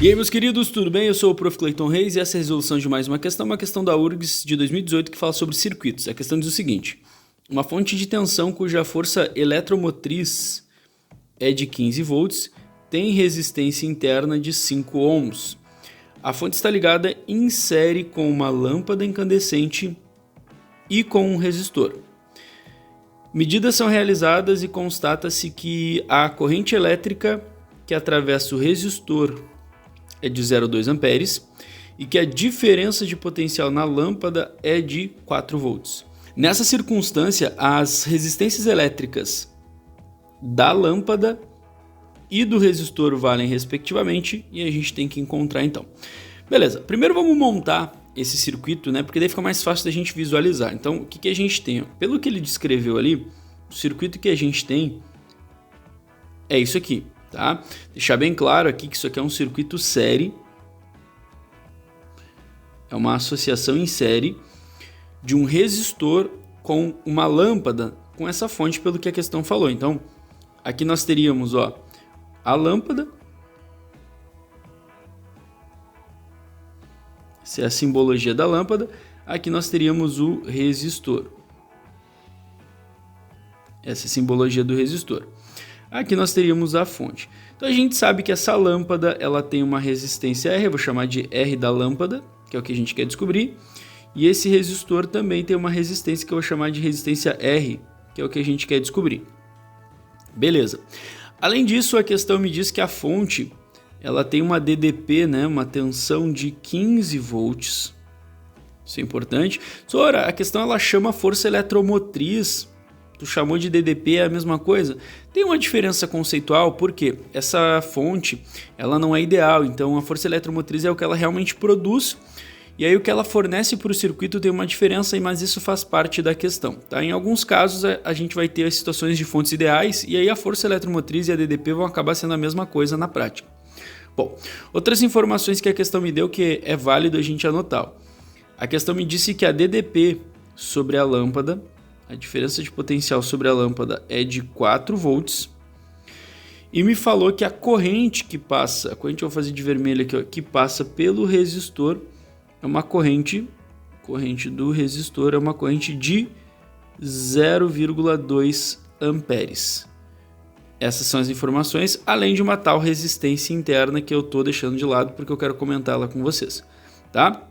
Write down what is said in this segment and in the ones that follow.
E aí, meus queridos, tudo bem? Eu sou o Prof. Clayton Reis e essa é a resolução de mais uma questão da URGS de 2018 que fala sobre circuitos. A questão diz o seguinte: uma fonte de tensão cuja força eletromotriz é de 15 volts tem resistência interna de 5 ohms. A fonte está ligada em série com uma lâmpada incandescente e com um resistor. Medidas são realizadas e constata-se que a corrente elétrica que atravessa o resistor é de 0,2 amperes e que a diferença de potencial na lâmpada é de 4 volts. Nessa circunstância, as resistências elétricas da lâmpada e do resistor valem respectivamente e a gente tem que encontrar então. Beleza, primeiro vamos montar esse circuito, né? Porque daí fica mais fácil da gente visualizar. Então, o que a gente tem? Pelo que ele descreveu ali, o circuito que a gente tem é isso aqui, tá? Deixar bem claro aqui que isso aqui é um circuito série. É uma associação em série de um resistor com uma lâmpada com essa fonte, pelo que a questão falou. Então, aqui nós teríamos, ó, a lâmpada. Essa é a simbologia da lâmpada. Aqui nós teríamos o resistor. Essa é a simbologia do resistor. Aqui nós teríamos a fonte. Então a gente sabe que essa lâmpada ela tem uma resistência R, eu vou chamar de R da lâmpada, que é o que a gente quer descobrir. E esse resistor também tem uma resistência que eu vou chamar de resistência R, que é o que a gente quer descobrir. Beleza. Além disso, a questão me diz que a fonte ela tem uma DDP, né, uma tensão de 15 volts. Isso é importante. Sora, a questão ela chama força eletromotriz. Tu chamou de DDP, é a mesma coisa? Tem uma diferença conceitual, porque essa fonte ela não é ideal. Então a força eletromotriz é o que ela realmente produz. E aí o que ela fornece para o circuito tem uma diferença, mas isso faz parte da questão. Tá? Em alguns casos a gente vai ter as situações de fontes ideais e aí a força eletromotriz e a DDP vão acabar sendo a mesma coisa na prática. Bom, outras informações que a questão me deu que é válido a gente anotar. A questão me disse que a DDP sobre a lâmpada, a diferença de potencial sobre a lâmpada é de 4 volts. E me falou que a corrente que passa, a corrente eu vou fazer de vermelho aqui, ó, que passa pelo resistor, é uma corrente do resistor é uma corrente de 0,2 amperes. Essas são as informações, além de uma tal resistência interna que eu estou deixando de lado porque eu quero comentá-la com vocês, tá?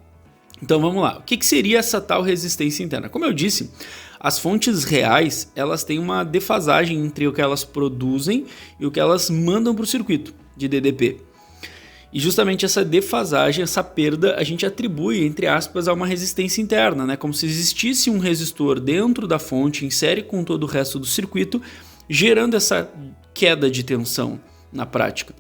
Então vamos lá, o que seria essa tal resistência interna? Como eu disse, as fontes reais elas têm uma defasagem entre o que elas produzem e o que elas mandam para o circuito de DDP. E justamente essa defasagem, essa perda, a gente atribui, entre aspas, a uma resistência interna, né? Como se existisse um resistor dentro da fonte, em série com todo o resto do circuito, gerando essa queda de tensão na prática.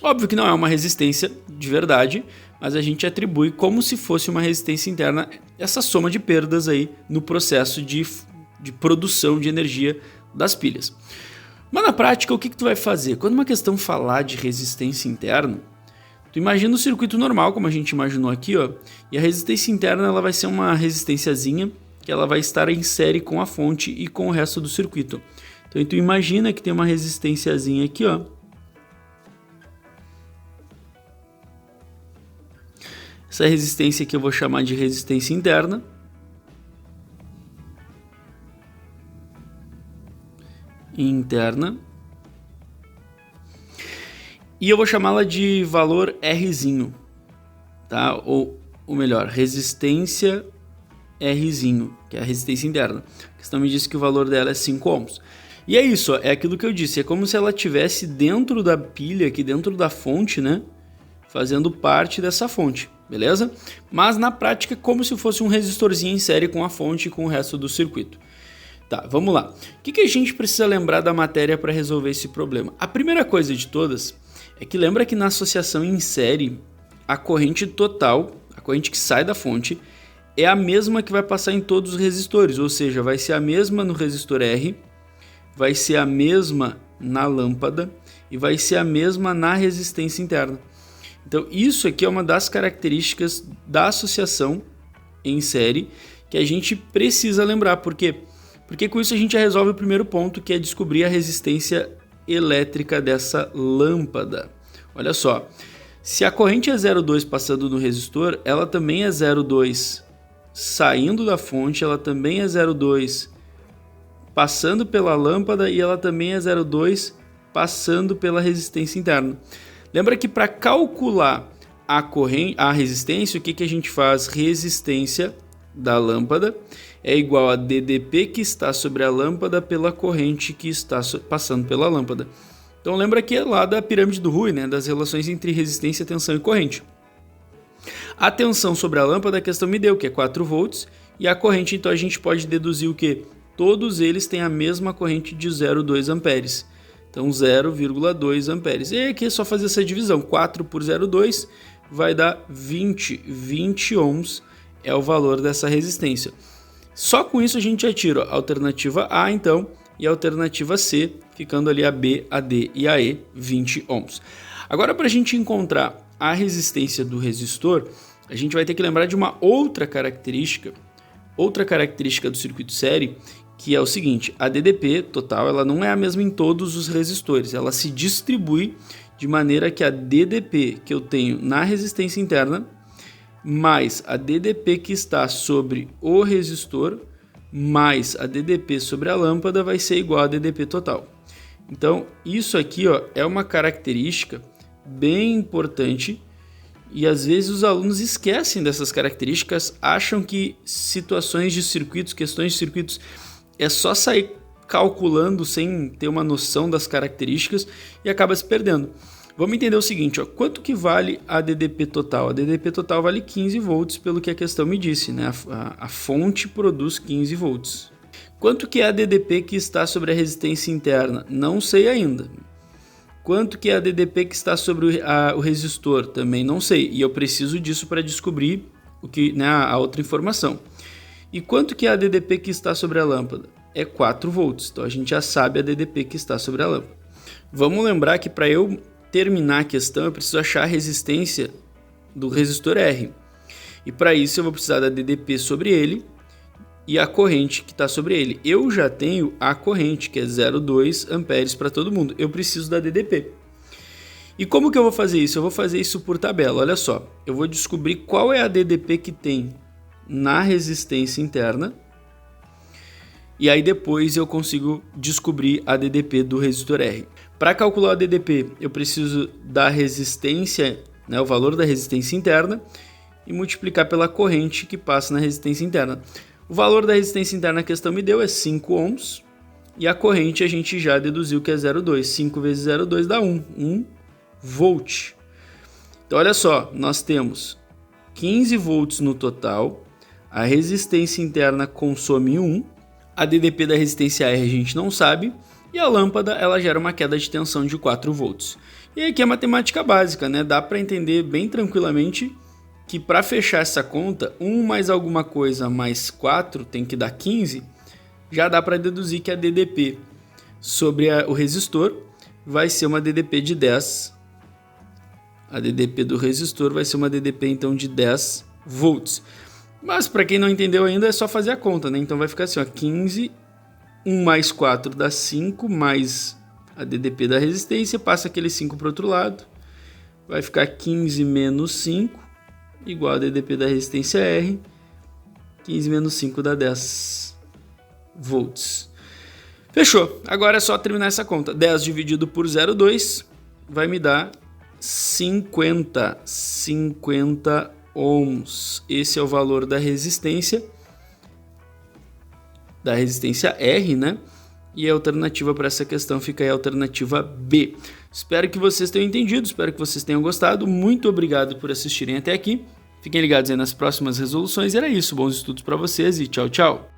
Óbvio que não é uma resistência de verdade, mas a gente atribui como se fosse uma resistência interna, essa soma de perdas aí no processo de produção de energia das pilhas. Mas na prática, o que tu vai fazer? Quando uma questão falar de resistência interna, tu imagina o circuito normal, como a gente imaginou aqui, ó, e a resistência interna ela vai ser uma resistênciazinha que ela vai estar em série com a fonte e com o resto do circuito. Então tu imagina que tem uma resistênciazinha aqui, ó. Essa resistência aqui eu vou chamar de resistência interna. Interna. E eu vou chamá-la de valor Rzinho, tá? Ou melhor, resistência Rzinho, que é a resistência interna. A questão me disse que o valor dela é 5 ohms. E é isso, ó, é aquilo que eu disse, é como se ela estivesse dentro da pilha, aqui dentro da fonte, né? Fazendo parte dessa fonte, beleza? Mas na prática, como se fosse um resistorzinho em série com a fonte e com o resto do circuito. Tá, vamos lá. O que a gente precisa lembrar da matéria para resolver esse problema? A primeira coisa de todas é que lembra que na associação em série, a corrente total, a corrente que sai da fonte, é a mesma que vai passar em todos os resistores, ou seja, vai ser a mesma no resistor R, vai ser a mesma na lâmpada e vai ser a mesma na resistência interna. Então isso aqui é uma das características da associação em série que a gente precisa lembrar. Por quê? Porque com isso a gente já resolve o primeiro ponto, que é descobrir a resistência elétrica dessa lâmpada. Olha só, Se a corrente é 0,2 passando no resistor, ela também é 0,2 saindo da fonte, ela também é 0,2 passando pela lâmpada e ela também é 0,2 passando pela resistência interna. Lembra que para calcular a resistência, o que a gente faz? Resistência da lâmpada é igual a DDP que está sobre a lâmpada pela corrente que está passando pela lâmpada. Então lembra que é lá da pirâmide do Rui, né? Das relações entre resistência, tensão e corrente. A tensão sobre a lâmpada, a questão me deu, que é 4 volts, e a corrente, então a gente pode deduzir o que? Todos eles têm a mesma corrente de 0,2 amperes. Então 0,2 amperes. E aqui é só fazer essa divisão, 4 por 0,2 vai dar 20 ohms é o valor dessa resistência. Só com isso a gente já tira a alternativa A, então, e a alternativa C, ficando ali a B, a D e a E, 20 ohms. Agora, para a gente encontrar a resistência do resistor, a gente vai ter que lembrar de uma outra característica do circuito série, que é o seguinte: a DDP total ela não é a mesma em todos os resistores, ela se distribui de maneira que a DDP que eu tenho na resistência interna mais a DDP que está sobre o resistor mais a DDP sobre a lâmpada vai ser igual a DDP total. Então isso aqui, ó, é uma característica bem importante e às vezes os alunos esquecem dessas características, acham que situações de circuitos, questões de circuitos, é só sair calculando sem ter uma noção das características e acaba se perdendo. Vamos entender o seguinte, ó, quanto que vale a DDP total? A DDP total vale 15 volts, pelo que a questão me disse, né? A fonte produz 15 volts. Quanto que é a DDP que está sobre a resistência interna? Não sei ainda. Quanto que é a DDP que está sobre o resistor? Também não sei. E eu preciso disso para descobrir a outra informação. E quanto que é a DDP que está sobre a lâmpada? É 4 volts. Então a gente já sabe a DDP que está sobre a lâmpada. Vamos lembrar que para eu terminar a questão, eu preciso achar a resistência do resistor R. E para isso eu vou precisar da DDP sobre ele e a corrente que está sobre ele. Eu já tenho a corrente, que é 0,2 amperes para todo mundo. Eu preciso da DDP. E como que eu vou fazer isso? Eu vou fazer isso por tabela. Olha só, eu vou descobrir qual é a DDP que tem na resistência interna. E aí depois eu consigo descobrir a DDP do resistor R. Para calcular a DDP, eu preciso da resistência, né, o valor da resistência interna, e multiplicar pela corrente que passa na resistência interna. O valor da resistência interna a questão me deu é 5 ohms, e a corrente a gente já deduziu que é 0,2. 5 vezes 0,2 dá 1 volt. Então olha só, nós temos 15 volts no total, a resistência interna consome 1, a DDP da resistência R a gente não sabe, e a lâmpada ela gera uma queda de tensão de 4 volts. E aqui é matemática básica, né? Dá para entender bem tranquilamente que para fechar essa conta, 1 mais alguma coisa mais 4 tem que dar 15, já dá para deduzir que a DDP sobre o resistor vai ser uma DDP de 10. A DDP do resistor vai ser uma DDP então de 10 volts. Mas para quem não entendeu ainda é só fazer a conta, né? Então vai ficar assim, ó, 15, 1 mais 4 dá 5, mais a DDP da resistência, passa aquele 5 para o outro lado, vai ficar 15 menos 5, igual a DDP da resistência R, 15 menos 5 dá 10 volts. Fechou, agora é só terminar essa conta, 10 dividido por 0,2 vai me dar 50 ohms, esse é o valor da resistência R, né? E a alternativa para essa questão fica aí a alternativa B. Espero que vocês tenham entendido, espero que vocês tenham gostado. Muito obrigado por assistirem até aqui. Fiquem ligados aí nas próximas resoluções. Era isso, bons estudos para vocês e tchau, tchau!